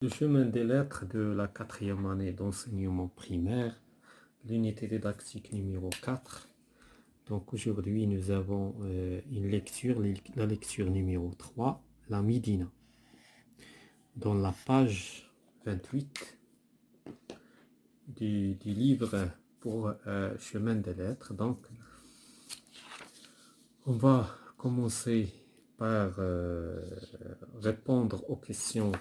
Le chemin des lettres de la quatrième année d'enseignement primaire, l'unité didactique numéro 4. Donc aujourd'hui, nous avons une lecture, la lecture numéro 3, la Médina. Dans la page 28 du livre pour chemin des lettres. Donc, on va commencer par répondre aux questions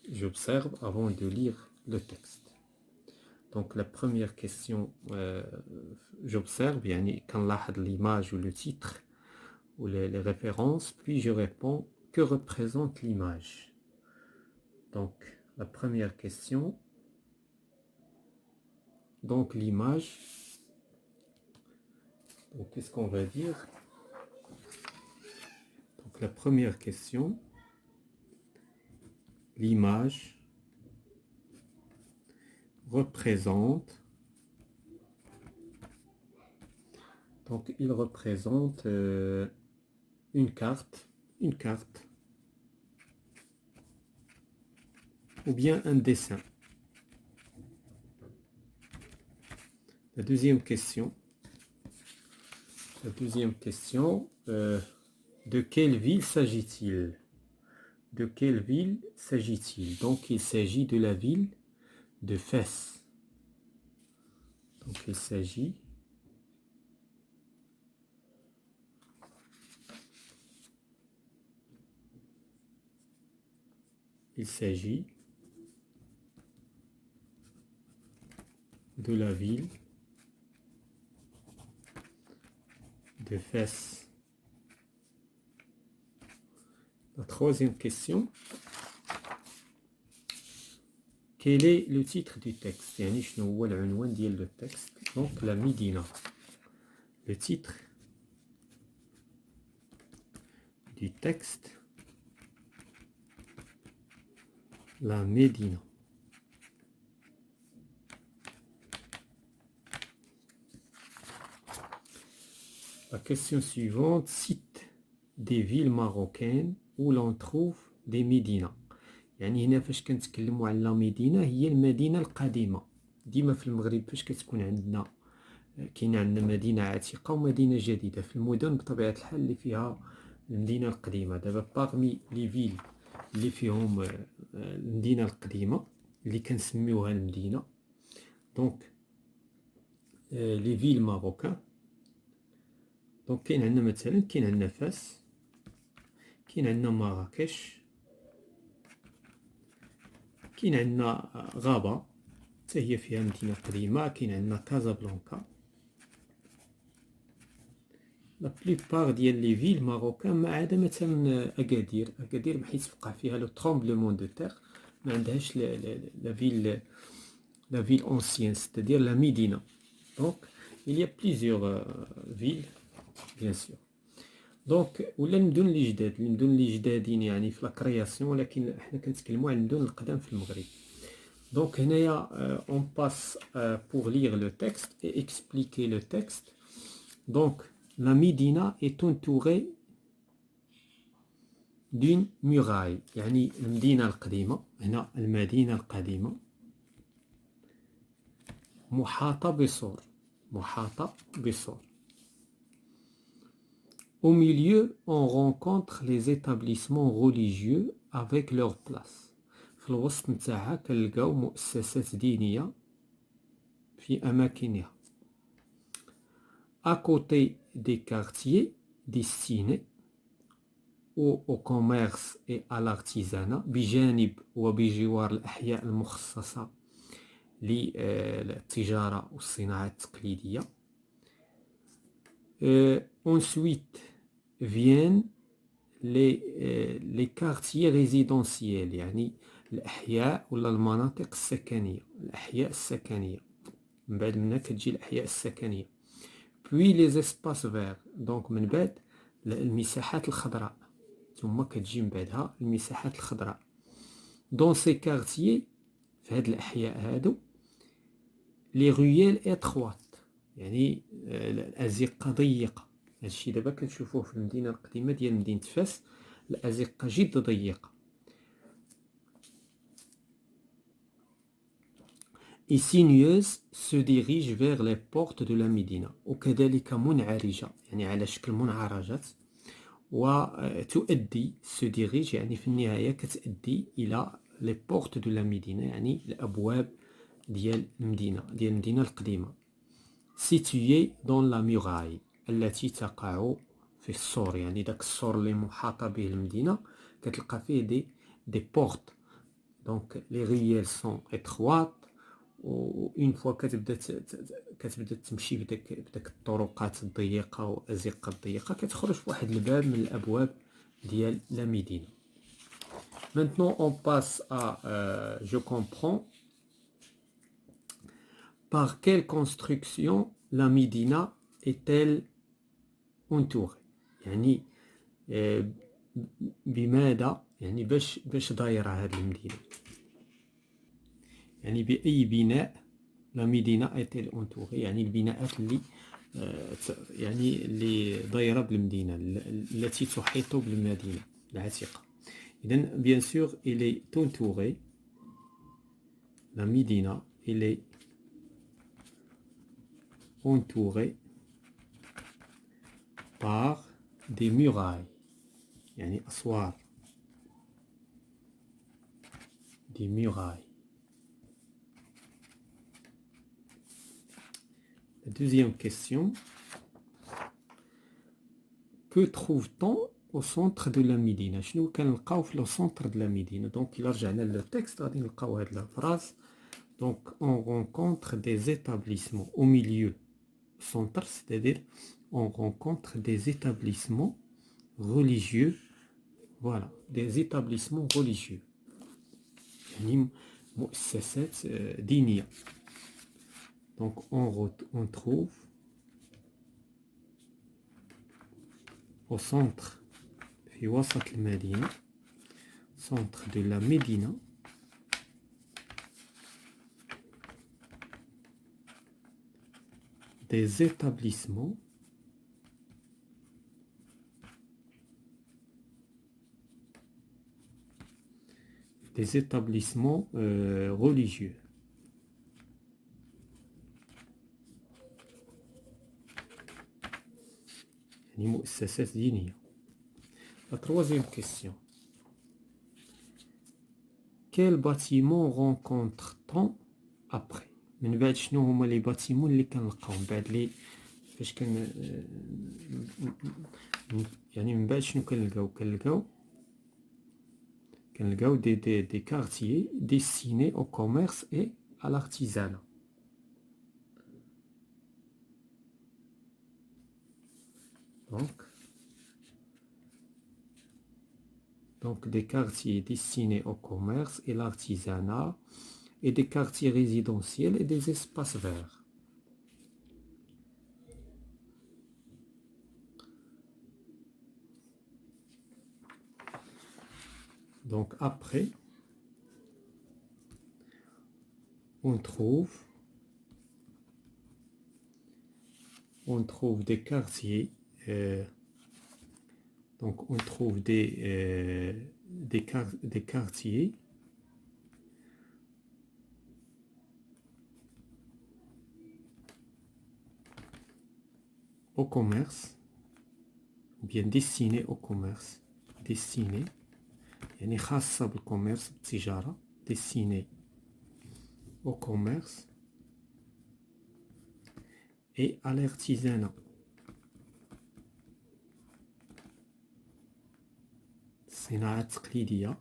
j'observe avant de lire le texte. Donc la première question, j'observe, quand l'image ou le titre ou les références, puis je réponds que représente l'image. Donc la première question, donc l'image, donc qu'est-ce qu'on va dire? Donc la première question, l'image représente, donc il représente une carte ou bien un dessin. La deuxième question, de quelle ville s'agit-il? De quelle ville s'agit-il? Donc il s'agit de la ville de Fès. Donc il s'agit de la ville de Fès. La troisième question, quel est le titre du texte? يعني شنو هو العنوان ديال le texte? Donc la Médina. Le titre du texte, la Médina. La question suivante, cite des villes marocaines où l'on trouve des médinas. يعني هنا فاش كنتكلموا على مدينة هي المدينة القديمة. ديما في المغرب فاش كتكون عندنا كاين عندنا مدينة عتيقة ومدينة جديدة. في المدن بطبيعة الحال اللي فيها المدينة القديمة. دابا باغمي لي فيل اللي فيهم المدينة القديمة اللي كنسميوها المدينة، دونك لي فيل ماروكان. دونك كاين عندنا مثلا كاين عندنا فاس، كاين عندنا مراكش، كاين عندنا غابة حتى هي فيها مدينة قديمة، كاين عندنا كازابلانكا. لا بليبار ديال لي فيل ماروكان ما عدا مثلا اكادير بحيث وقع فيها لو ترومبلومون دو تير ما عندهاش لا فيل اونسيان ستادير لا ميدينا. دونك il y a plusieurs villes bien sûr. دونك ولا المدن اللي جدادين يعني في لا كرياسيون، ولكن حنا كنتكلموا على المدن القدام في المغرب. دونك هنايا on passe pour lire le texte et expliquer le texte. Donc la Médina est entourée d'une muraille. يعني المدينة القديمة، هنا المدينة القديمة محاطة بسور. Au milieu, on rencontre les établissements religieux avec leur place. في الوسط نتاعها كنلقاو مؤسسات دينية في أماكنها. À côté des quartiers destinés au commerce et à l'artisanat بجانب وبجوار الأحياء المخصصة للتجارة والصناعة التقليدية. Ensuite viennent les quartiers résidentiels، يعني الأحياء ولا المناطق السكنية، الأحياء السكنية. من بعد منها كتجي الأحياء السكنية. puis les espaces verts، دونك من بعد المساحات الخضراء، ثم كتجي من بعدها المساحات الخضراء. dans ces quartiers في هاد الأحياء هادو les ruelles étroites، يعني الأزقة ضيقة. هادشي دابا كنشوفوه في المدينة القديمة ديال مدينة فاس، الأزقة جد ضيقة. et sinueuse se dirige vers les portes de la Médina وكذلك منعرجة يعني على شكل منعرجات وتؤدي se dirige يعني في النهاية كتؤدي إلى les portes de la Médina يعني الأبواب ديال المدينة القديمة située dans la muraille التي تقع في السور يعني داك السور اللي محاطة به المدينة كتلقى فيه des portes donc les ruelles sont étroites وإون فوا كتبدا تمشي بداك الطرقات الضيقة والأزقة الضيقة كتخرج فواحد الباب من الأبواب ديال لا ميدينا. Maintenant on passe à je comprends. Par quelle construction la Médina est-elle entourée؟ يعني بماذا يعني باش دايرة هاد المدينة يعني بأي بناء لا ميدينا est-elle entourée يعني البناءات اللي يعني اللي دايرة بالمدينة التي تحيط بالمدينة العتيقة. إذن bien sûr il est entouré la Médina il est entouré par des murailles يعني أسوار des murailles. La deuxième question. Que trouve-t-on au centre de la Médina؟ شنو كنلقاو في le centre de la Médina؟ donc إلا رجعنا للتكست غادي نلقاو هاد la phrase. donc on rencontre des établissements au milieu centre c'est-à-dire on rencontre des établissements religieux voilà des établissements religieux يعني مؤسسات دينية. donc on trouve au centre في وسط المدينة centre de la Médina des établissements religieux. يعني مؤسسات دينية. La troisième question. Quel bâtiment rencontre-t-on après؟ من بعد شنو هما لي باتيمون اللي كنلقاو من بعد لي فاش يعني من بعد شنو كنلقاو des quartiers destinés au commerce et à l'artisanat. donc des quartiers destinés au commerce et l'artisanat et des quartiers résidentiels et des espaces verts. donc après on trouve des quartiers donc on trouve des quartiers au commerce ou bien destinés au commerce destinés يعني خاصة بالكوميرس بالتجارة destinés au commerce et à l'artisanat. الصناعة التقليدية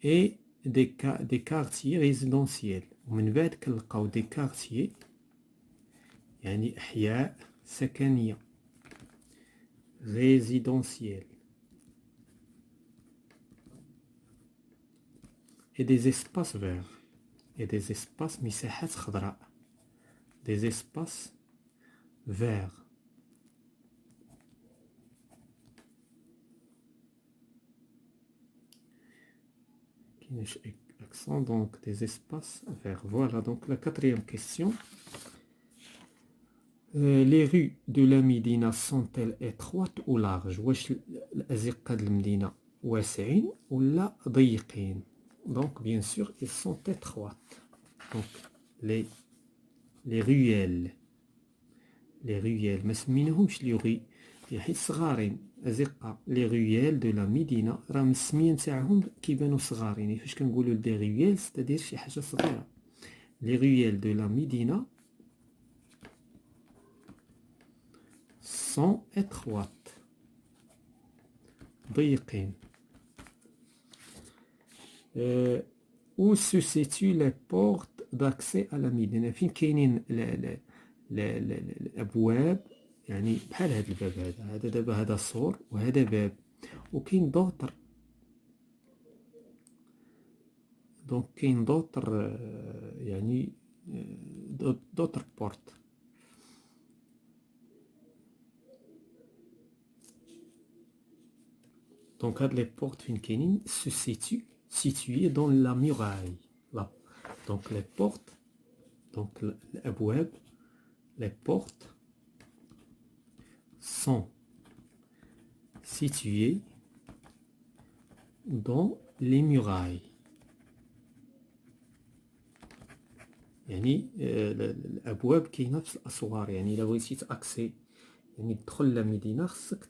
et des quartiers résidentiels. ومن بعد كنلقاو des quartiers يعني أحياء سكنية résidentiels et des espaces verts et des espaces مساحات خضراء des espaces verts. accent donc des espaces verts. Voilà donc la quatrième question. Les rues de la Médina sont-elles étroites ou larges؟ واش الأزقة د المدينة واسعين ولا ضيقين؟ donc bien sûr ils sont étroites. donc les ruelles. Les ruelles ما سميناهمش لي غي حيت صغارين أزقة. لي رويال دو لا ميدينا راه من السمية نتاعهم كيبانو صغارين، فاش كنقولو لي رويال ستادير شي حاجة صغيرة. لي رويال دو لا ميدينا سون étroites ضيقين. où se situent les portes d'accès à la مدينة؟ فين كاينين الأبواب، يعني بحال هذا الباب هذا دابا هذا سور وهذا باب، وكاين دوطر دونك كاين دوطر يعني دوطر بورت. دونك هاد لي بورت فين كاينين se situés dans la muraille là. donc les portes donc الأبواب les portes sont situées dans les murailles. يعني الأبواب كاينة في الأسوار، يعني إلا بغيتي تأكسي يعني تدخل للمدينة خصك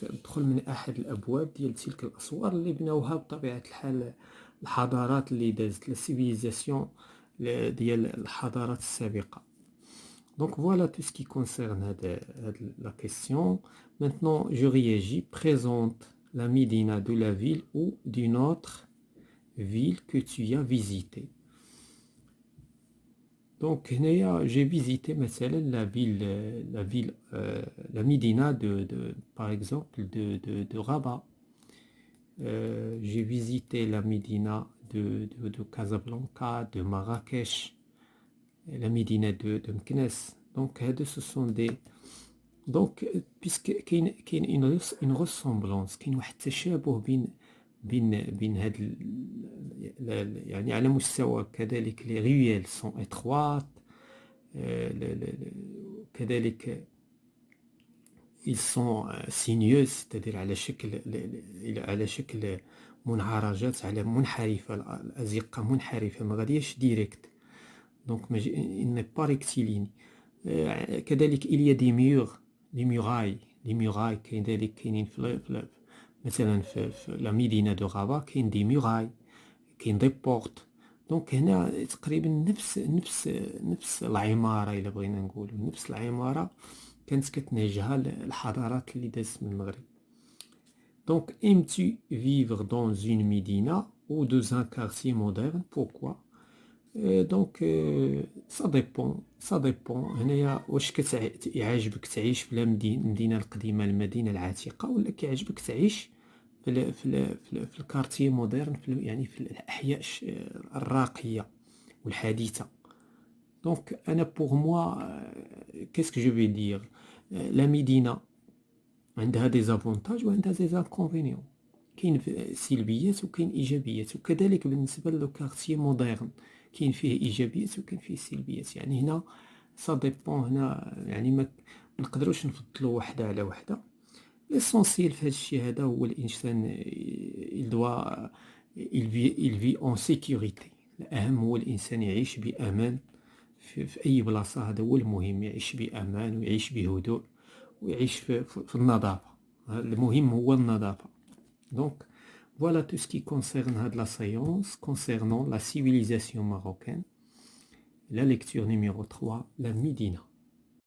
تدخل من أحد الأبواب ديال تلك الأسوار اللي بناوها بطبيعة الحال الحضارات اللي دازت للسيفيليزاسيون ديال الحضارات السابقة. Donc voilà tout ce qui concerne la question. Maintenant, je réagis. Présente la Médina de la ville ou d'une autre ville que tu as visitée. Donc, j'ai visité la ville, la Médina par exemple de Rabat. J'ai visité la Médina de Casablanca, de Marrakech, la Médina de Meknès. Donc, ce sont des... Donc, puisque qu'il y a une ressemblance, qu'il y a un تشابه بين هاد يعني على مستوى كذلك les ruelles sont étroites، كذلك ils sont sinueuses، c'est-à-dire على شكل منعرجات، على منحرفة، الأزقة منحرفة ما غاديش ديريكت. donc il n'est pas rectiligne. كذلك il y a des murs، les murailles كاينين في مثلا في لا ميدينا دو غابا كاين دي ميراي، كاين دي بورت. دونك هنا تقريبا نفس العمارة، إلا بغينا نقولوا نفس العمارة كانت كتنهجها الحضارات اللي دازت من المغرب. دونك aimes-tu vivre dans une médina ou dans un quartier moderne? Pourquoi? دونك ça dépend. هنايا واش يعجبك تعيش في المدينة القديمة، المدينة العتيقة، ولا كيعجبك تعيش في الكارتيه مودرن، يعني في الأحياء الراقية والحديثة. دونك أنا بوغ موا كيسك جو في دير، لا مدينة عندها دي زافونتاج وعندها دي زانكونفينيون، كاين سلبيات وكاين إيجابيات، وكذلك بالنسبة لو كارتيه مودرن كاين فيه إيجابيات وكاين فيه سلبيات. يعني هنا سا ديبون، هنا يعني ما نقدروش نفضلو وحدة على وحدة. ليسونسيال في هذا الشيء هذا هو الانسان il vit en sécurité. الاهم هو الانسان يعيش بامان في اي بلاصه، هذا هو المهم، يعيش بامان ويعيش بهدوء ويعيش في النظافه. المهم هو النظافه. دونك voilà tout ce qui concerne la séance concernant la civilisation marocaine. La lecture numéro 3, la Médina.